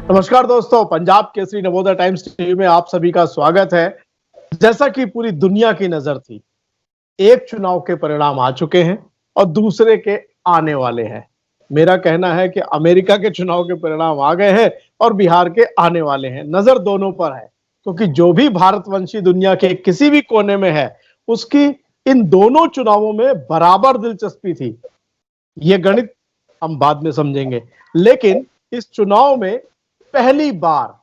नमस्कार दोस्तों, Punjab Kesari Navodaya times TV में आप सभी का स्वागत है। जैसा कि पूरी दुनिया की नजर थी, एक चुनाव के परिणाम आ चुके हैं और दूसरे के आने वाले हैं। मेरा कहना है कि अमेरिका के चुनाव के परिणाम आ गए हैं और बिहार के आने वाले हैं। नजर दोनों पर है, क्योंकि जो भी भारतवंशी दुनिया के किसी भी कोने में है, उसकी इन दोनों चुनावों में बराबर दिलचस्पी थी। ये गणित हम बाद में समझेंगे, लेकिन इस चुनाव में पहली बार,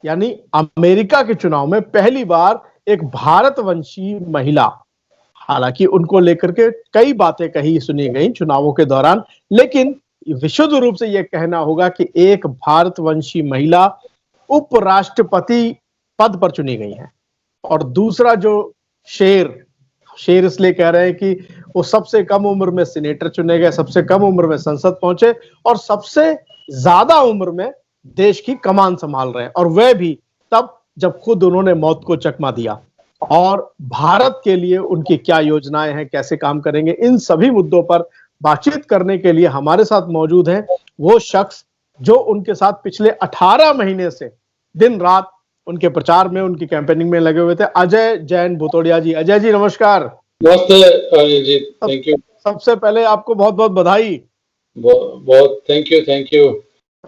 यानी अमेरिका के चुनाव में पहली बार एक भारतवंशी महिला, हालांकि उनको लेकर के कई बातें कही सुनी गई चुनावों के दौरान, लेकिन विशुद्ध रूप से यह कहना होगा कि एक भारतवंशी महिला उपराष्ट्रपति पद पर चुनी गई है। और दूसरा जो शेर शेर इसलिए कह रहे हैं कि वो सबसे कम उम्र में सीनेटर चुने गए, सबसे कम उम्र में संसद पहुंचे और सबसे ज्यादा उम्र में देश की कमान संभाल रहे हैं, और वह भी तब जब खुद उन्होंने मौत को चकमा दिया। और भारत के लिए उनकी क्या योजनाएं हैं, कैसे काम करेंगे, इन सभी मुद्दों पर बातचीत करने के लिए हमारे साथ मौजूद हैं वो शख्स जो उनके साथ पिछले 18 महीने से दिन रात उनके प्रचार में, उनकी कैंपेनिंग में लगे हुए थे। अजय जैन भुतोड़िया जी। अजय जी नमस्कार। नमस्ते अनिल जी, थैंक यू। सबसे पहले आपको बहुत बहुत बधाई। बहुत थैंक यू।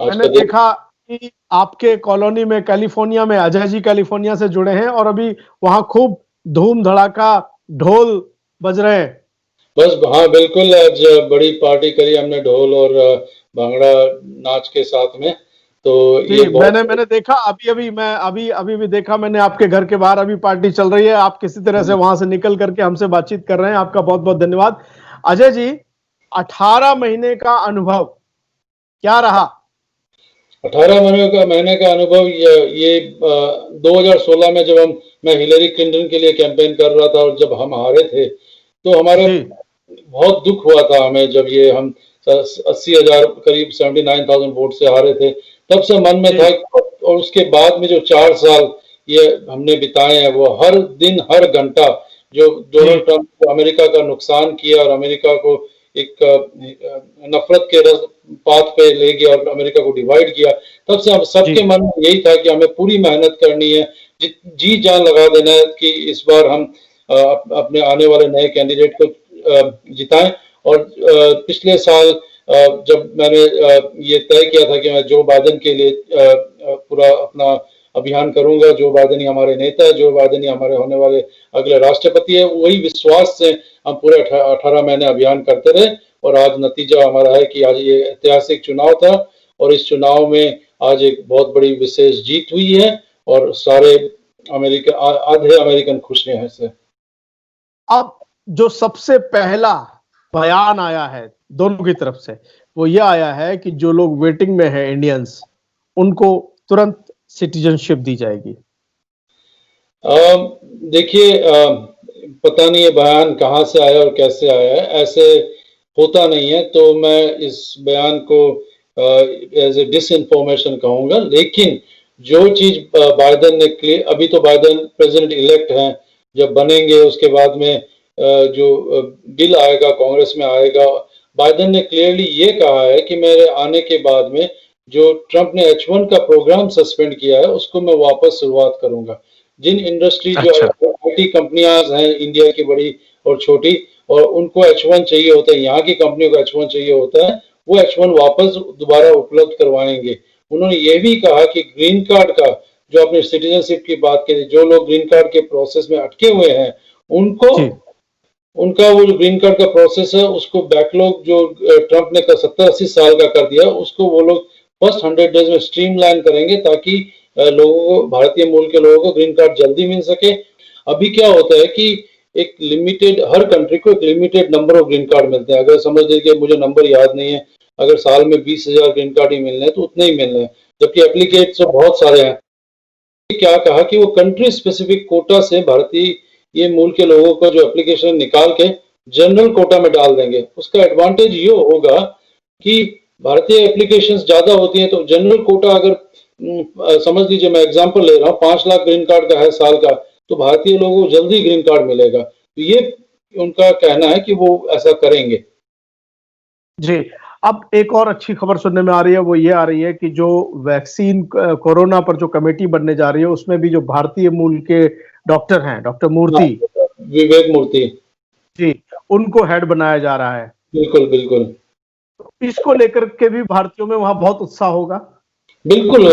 मैंने देखा कि आपके कॉलोनी में, कैलिफोर्निया में, अजय जी कैलिफोर्निया से जुड़े हैं और अभी वहां खूब धूम धड़ाका ढोल बज रहे हैं। बस हाँ बिल्कुल, आज बड़ी पार्टी करी हमने ढोल और भांगड़ा नाच के साथ में। तो ये मैंने देखा अभी भी देखा मैंने, आपके घर के बाहर अभी पार्टी चल रही है। आप किसी तरह से वहां से निकल करके हमसे बातचीत कर रहे हैं, आपका बहुत बहुत धन्यवाद। अजय जी, 18 महीने का अनुभव क्या रहा? 18 महीने का अनुभव ये 2016 में जब मैं हिलरी क्लिंटन के लिए कैंपेन कर रहा था और जब हम हारे थे तो हमारे बहुत दुख हुआ था हमें, जब ये हम 80,000 करीब 79,000 वोट से हारे थे। तब से मन में था, और उसके बाद में जो 4 साल ये हमने बिताए हैं, वो हर दिन हर घंटा जो डोनाल्ड ट्रंप अमेरिका का नुकसान किया और अमेरिका को एक नफरत के पाथ पे ले गया और अमेरिका को डिवाइड किया, तब से हम सबके मन में यही था कि हमें पूरी मेहनत करनी है, जी जान लगा देना है कि इस बार हम अपने आने वाले नए कैंडिडेट को जिताएं। और पिछले साल जब मैंने ये तय किया था कि मैं जो बाइडेन के लिए पूरा अपना अभियान करूंगा, जो बाइडेन ही हमारे नेता है, जो बाइडेन ही हमारे होने वाले अगले राष्ट्रपति है, वही विश्वास से हम पूरे 18 महीने अभियान करते रहे। और आज नतीजा हमारा है कि आज ये ऐतिहासिक चुनाव था और इस चुनाव में आज एक बहुत बड़ी विशेष जीत हुई है और सारे आधे अमेरिकन खुश हैं इससे। अब जो सबसे पहला बयान आया है दोनों की तरफ से, वो ये आया है कि जो लोग वेटिंग में हैं इंडियंस, उनको तुरंत सिटीजनशिप दी जाएगी। देखिए, पता नहीं ये बयान कहां से आया और कैसे आया है, ऐसे होता नहीं है, तो मैं इस बयान को एज ए डिसइंफॉर्मेशन कहूंगा। लेकिन जो चीज बाइडेन ने, अभी तो बाइडेन प्रेसिडेंट इलेक्ट हैं, जब बनेंगे उसके बाद में जो बिल आएगा कांग्रेस में आएगा, बाइडेन ने क्लियरली ये कहा है कि मेरे आने के बाद में जो ट्रंप ने H1 का प्रोग्राम सस्पेंड किया है उसको मैं वापस शुरुआत करूंगा। जिन इंडस्ट्री जो IT कंपनियां हैं इंडिया की बड़ी और छोटी, और उनको H1 चाहिए होता है, यहाँ की कंपनियों को H1 चाहिए होता है, वो H1 वापस दोबारा उपलब्ध करवाएंगे। उन्होंने ये भी कहा कि ग्रीन कार्ड का, जो अपने सिटीजनशिप की बात करी, जो लोग ग्रीन कार्ड के प्रोसेस में अटके हुए हैं उनको, उनका वो ग्रीन कार्ड का प्रोसेस है उसको बैकलॉग जो ट्रंप ने 70-80 साल का कर दिया, उसको वो लोग फर्स्ट 100 डेज में स्ट्रीमलाइन करेंगे ताकि लोगों को, भारतीय मूल के लोगों को ग्रीन कार्ड जल्दी मिल सके। अभी क्या होता है कि एक लिमिटेड, हर कंट्री को एक limited number of green card मिलते हैं। अगर समझ लीजिए, मुझे नंबर याद नहीं है, अगर साल में 20,000 ग्रीन कार्ड ही मिलने हैं तो उतने ही मिलने हैं, जबकि एप्लीकेट्स तो बहुत सारे हैं। क्या कहा कि वो कंट्री स्पेसिफिक कोटा से भारतीय ये मूल के लोगों को जो एप्लीकेशन निकाल के जनरल कोटा में डाल देंगे। उसका एडवांटेज ये होगा कि भारतीय एप्लीकेशंस ज्यादा होती हैं, तो जनरल कोटा, अगर समझ लीजिए, मैं एग्जांपल ले रहा हूँ, 5 लाख ग्रीन कार्ड का है साल का, तो भारतीय लोगों को जल्दी ग्रीन कार्ड मिलेगा। तो ये उनका कहना है कि वो ऐसा करेंगे। जी, अब एक और अच्छी खबर सुनने में आ रही है, वो ये आ रही है कि जो वैक्सीन कोरोना पर जो कमेटी बनने जा रही है उसमें भी जो भारतीय मूल के डॉक्टर हैं, डॉक्टर हाँ, मूर्ति विवेक मूर्ति। जी, उनको हेड बनाया जा रहा है। बिल्कुल बिल्कुल। इसको लेकर के भी भारतीयों में वहां बहुत उत्साह होगा। बिल्कुल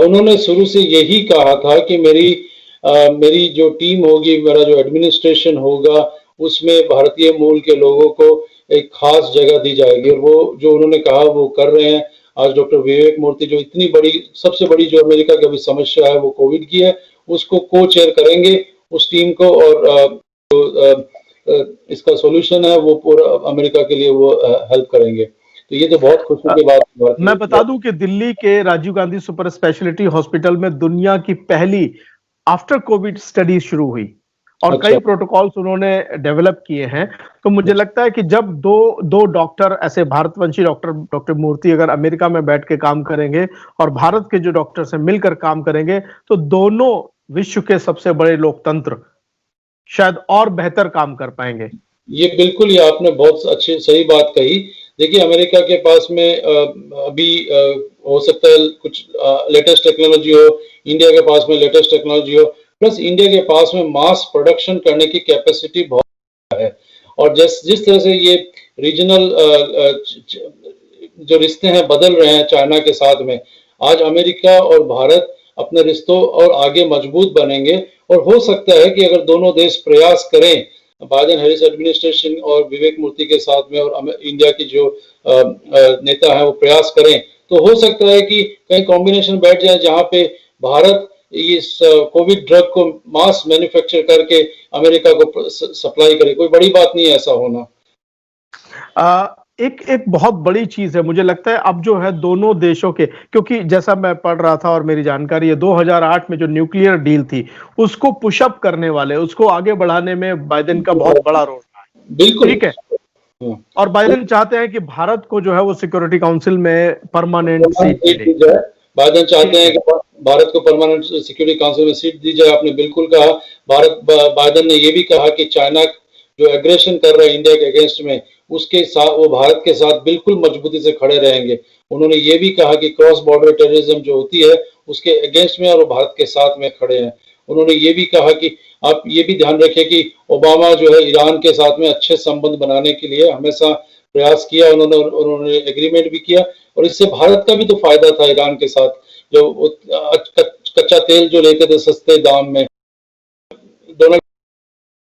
उन्होंने शुरू से यही कहा था कि मेरी जो टीम होगी, मेरा जो एडमिनिस्ट्रेशन होगा, उसमें भारतीय मूल के लोगों को एक खास जगह दी जाएगी, और वो जो उन्होंने कहा वो कर रहे हैं। आज डॉक्टर विवेक मूर्ति, जो इतनी बड़ी, सबसे बड़ी जो अमेरिका की अभी समस्या है वो कोविड की है, उसको को चेयर करेंगे उस टीम को, और इसका सॉल्यूशन है वो पूरा अमेरिका के लिए वो हेल्प करेंगे। तो ये तो बहुत खुशी की बात है। मैं बता दूं कि दिल्ली के Rajiv Gandhi super speciality hospital में दुनिया की पहली आफ्टर कोविड स्टडी शुरू हुई और अच्छा। कई प्रोटोकॉल्स उन्होंने डेवलप किए हैं। तो मुझे लगता है कि जब दो डॉक्टर ऐसे भारतवंशी डॉक्टर मूर्ति अगर अमेरिका में बैठ के काम करेंगे और भारत के जो डॉक्टर से मिलकर काम करेंगे, तो दोनों विश्व के सबसे बड़े लोकतंत्र शायद और बेहतर काम कर पाएंगे। ये बिल्कुल, ये आपने बहुत अच्छी सही बात कही। देखिए, अमेरिका के पास में अभी हो सकता है कुछ लेटेस्ट टेक्नोलॉजी हो, इंडिया के पास में लेटेस्ट टेक्नोलॉजी हो, प्लस इंडिया के पास में मास प्रोडक्शन करने की कैपेसिटी बहुत है। और जिस तरह से ये रीजनल जो रिश्ते हैं बदल रहे हैं चाइना के साथ में, आज अमेरिका और भारत अपने रिश्तों और आगे मजबूत बनेंगे। और हो सकता है कि अगर दोनों देश प्रयास करें, बाइडेन हैरिस एडमिनिस्ट्रेशन और विवेक मूर्ति के साथ में, और इंडिया की जो नेता है वो प्रयास करें, तो हो सकता है कि कहीं कॉम्बिनेशन बैठ जाए जहां पे भारत इस कोविड ड्रग को मास मैन्युफैक्चर करके अमेरिका को सप्लाई करे। कोई बड़ी बात नहीं है ऐसा होना। एक बहुत बड़ी चीज है मुझे लगता है अब जो है दोनों देशों के, क्योंकि जैसा मैं पढ़ रहा था और मेरी जानकारी है 2008 में जो न्यूक्लियर डील थी उसको पुशअप करने वाले, उसको आगे बढ़ाने में बाइडेन का बहुत बड़ा रोल रहा है। बिल्कुल ठीक है। और बाइडेन चाहते हैं कि भारत को जो है वो सिक्योरिटी काउंसिल में परमानेंट सीट मिले। बाइडेन चाहते हैं कि भारत को परमानेंट सिक्योरिटी काउंसिल में सीट दी जाए। आपने बिल्कुल कहा। बाइडेन ने यह भी कहा कि चाइना जो एग्रेशन कर रहा है इंडिया के अगेंस्ट में, उसके साथ वो भारत के साथ बिल्कुल मजबूती से खड़े रहेंगे। उन्होंने ये भी कहा कि क्रॉस बॉर्डर टेररिज्म जो होती है उसके अगेंस्ट में और वो भारत के साथ में खड़े हैं। उन्होंने ये भी कहा कि आप ये भी ध्यान रखें कि ओबामा जो है ईरान के साथ में अच्छे संबंध बनाने के लिए हमेशा प्रयास किया। उन्होंने एग्रीमेंट भी किया, और इससे भारत का भी तो फायदा था। ईरान के साथ जो कच्चा तेल जो लेते थे सस्ते दाम में, डोनाल्ड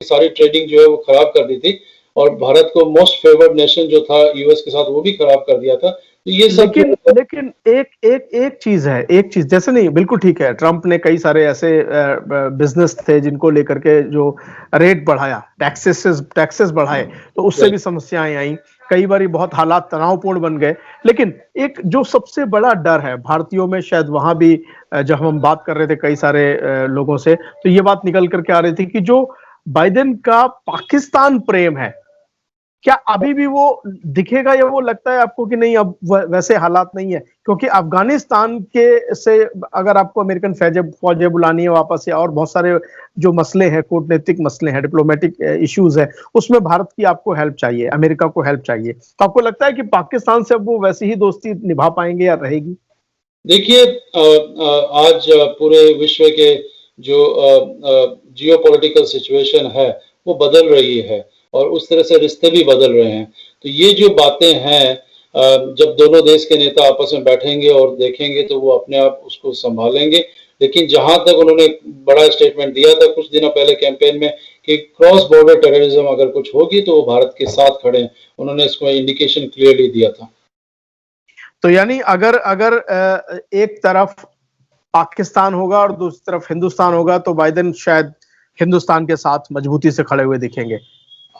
सारी ट्रेडिंग जो है वो खराब कर दी थी, और भारत को मोस्ट फेवर्ड नेशन जो था यूएस के साथ वो भी खराब कर दिया था। तो ये सब लेकिन एक चीज है, एक चीज जैसे नहीं, बिल्कुल ठीक है, ट्रंप ने कई सारे ऐसे बिजनेस थे जिनको लेकर के जो रेट बढ़ाया, टैक्सेस बढ़ाए, तो उससे भी समस्याएं आई, कई बार बहुत हालात तनावपूर्ण बन गए। लेकिन एक जो सबसे बड़ा डर है भारतीयों में, शायद वहां भी जब हम बात कर रहे थे कई सारे लोगों से, तो ये बात निकल करके आ रही थी कि जो बाइडेन का पाकिस्तान प्रेम है, क्या अभी भी वो दिखेगा, या वो लगता है आपको कि नहीं अब वैसे हालात नहीं है? क्योंकि अफगानिस्तान के से अगर आपको अमेरिकन फौजें बुलानी है वापस, या और बहुत सारे जो मसले हैं, कूटनीतिक मसले हैं, डिप्लोमेटिक इश्यूज है, उसमें भारत की आपको हेल्प चाहिए, अमेरिका को हेल्प चाहिए, तो आपको लगता है कि पाकिस्तान से अब वो वैसी ही दोस्ती निभा पाएंगे या रहेगी? देखिए, आज पूरे विश्व के जो जियो पॉलिटिकल सिचुएशन है वो बदल रही है, और उस तरह से रिश्ते भी बदल रहे हैं। तो ये जो बातें हैं, जब दोनों देश के नेता आपस में बैठेंगे और देखेंगे तो वो अपने आप उसको संभालेंगे। लेकिन जहां तक उन्होंने बड़ा स्टेटमेंट दिया था कुछ दिनों पहले कैंपेन में कि क्रॉस बॉर्डर टेररिज्म अगर कुछ होगी तो वो भारत के साथ खड़े हैं, उन्होंने इसको इंडिकेशन क्लियरली दिया था। तो यानी अगर अगर एक तरफ पाकिस्तान होगा और दूसरी तरफ हिंदुस्तान होगा, तो बाइडेन शायद हिंदुस्तान के साथ मजबूती से खड़े हुए दिखेंगे।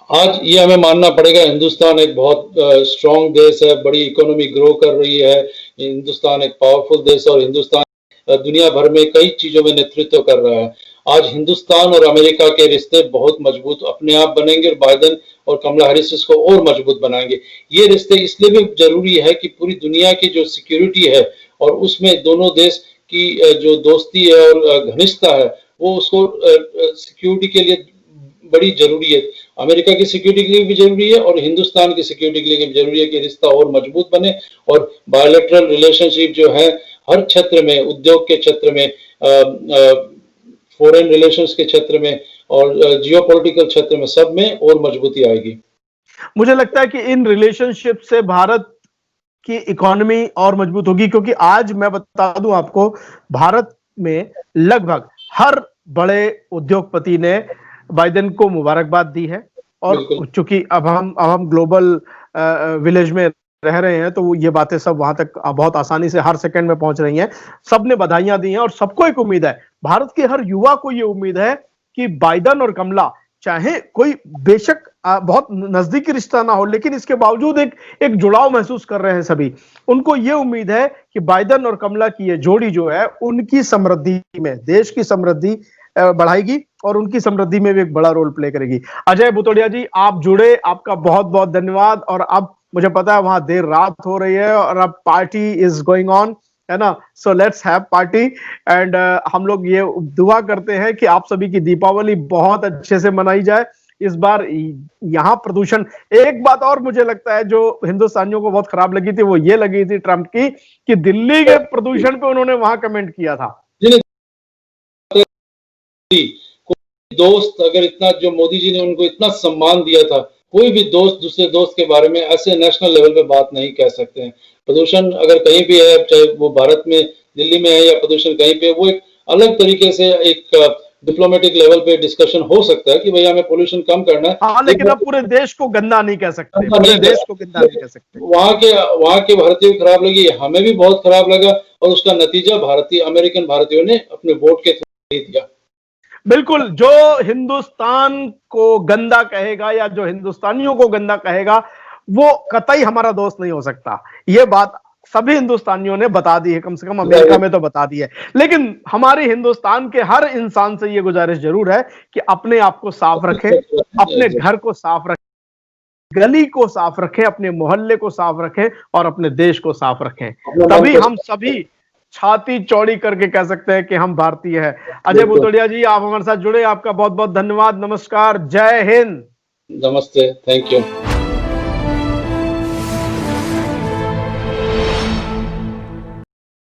आज ये हमें मानना पड़ेगा, हिंदुस्तान एक बहुत स्ट्रॉन्ग देश है, बड़ी इकोनॉमी ग्रो कर रही है, हिंदुस्तान एक पावरफुल देश है, और हिंदुस्तान दुनिया भर में कई चीजों में नेतृत्व कर रहा है। आज हिंदुस्तान और अमेरिका के रिश्ते बहुत मजबूत अपने आप बनेंगे, और बाइडेन और कमला हैरिस इसको और मजबूत बनाएंगे। ये रिश्ते इसलिए भी जरूरी है कि पूरी दुनिया की जो सिक्योरिटी है और उसमें दोनों देश की जो दोस्ती है और घनिष्ठता है, वो उसको सिक्योरिटी के लिए बड़ी जरूरी है। अमेरिका की सिक्योरिटी के लिए भी जरूरी है और हिंदुस्तान की सिक्योरिटी के लिए भी जरूरी है कि रिश्ता और मजबूत बने और बायोलेटरल रिलेशनशिप जो है हर क्षेत्र में, उद्योग के क्षेत्र में, फॉरेन रिलेशंस के क्षेत्र में और जियोपॉलिटिकल क्षेत्र में, सब में और मजबूती आएगी। मुझे लगता है कि इन रिलेशनशिप से भारत की इकोनॉमी और मजबूत होगी, क्योंकि आज मैं बता दूं आपको, भारत में लगभग हर बड़े उद्योगपति ने बाइडेन को मुबारकबाद दी है। और चूंकि अब हम ग्लोबल विलेज में रह रहे हैं, तो ये बातें सब वहां तक बहुत आसानी से हर सेकंड में पहुंच रही हैं। सबने बधाइयां दी हैं और सबको एक उम्मीद है, भारत के हर युवा को ये उम्मीद है कि बाइडेन और कमला, चाहे कोई बेशक बहुत नजदीकी रिश्ता ना हो, लेकिन इसके बावजूद एक जुड़ाव महसूस कर रहे हैं सभी। उनको यह उम्मीद है कि बाइडेन और कमला की ये जोड़ी जो है, उनकी समृद्धि में, देश की समृद्धि बढ़ाएगी और उनकी समृद्धि में भी एक बड़ा रोल प्ले करेगी। अजय बुतोड़िया जी, आप जुड़े, आपका बहुत बहुत धन्यवाद। और अब मुझे पता है वहां देर रात हो रही है और अब पार्टी इज गोइंग ऑन, है ना, so let's have party. And हम लोग ये दुआ करते हैं कि आप सभी की दीपावली बहुत अच्छे से मनाई जाए। इस बार यहाँ प्रदूषण, एक बात और मुझे लगता है जो हिंदुस्तानियों को बहुत खराब लगी थी, वो ये लगी थी ट्रंप की, कि दिल्ली के प्रदूषण पे उन्होंने वहां कमेंट किया था। कोई दोस्त अगर इतना, जो मोदी जी ने उनको इतना सम्मान दिया था, कोई भी दोस्त दूसरे दोस्त के बारे में ऐसे नेशनल लेवल पे बात नहीं कह सकते हैं। प्रदूषण अगर कहीं भी है, चाहे वो भारत में दिल्ली में है या प्रदूषण कहीं पे, वो एक अलग तरीके से एक डिप्लोमेटिक लेवल पे डिस्कशन हो सकता है कि भैया हमें पोल्यूशन कम करना है। हाँ, लेकिन अब पूरे देश को गंदा नहीं कह सकते, पूरे देश को गंदा नहीं कह सकते। वहां के भारतीयों को खराब लगी, हमें भी बहुत खराब लगा और उसका नतीजा अमेरिकन भारतीयों ने अपने वोट के थ्रू दिया। बिल्कुल, जो हिंदुस्तान को गंदा कहेगा या जो हिंदुस्तानियों को गंदा कहेगा, वो कतई हमारा दोस्त नहीं हो सकता। ये बात सभी हिंदुस्तानियों ने बता दी है, कम से कम अमेरिका में तो बता दी है। लेकिन हमारी हिंदुस्तान के हर इंसान से ये गुजारिश जरूर है कि अपने आप को साफ रखें, अपने घर को साफ रखें, गली को साफ रखें, अपने मोहल्ले को साफ रखें और अपने देश को साफ रखें। तभी हम सभी छाती चौड़ी करके कह सकते हैं कि हम भारतीय हैं। अजय बुतोड़िया जी, आप हमारे साथ जुड़े, आपका बहुत बहुत धन्यवाद। नमस्कार, जय हिंद। नमस्ते, थैंक यू।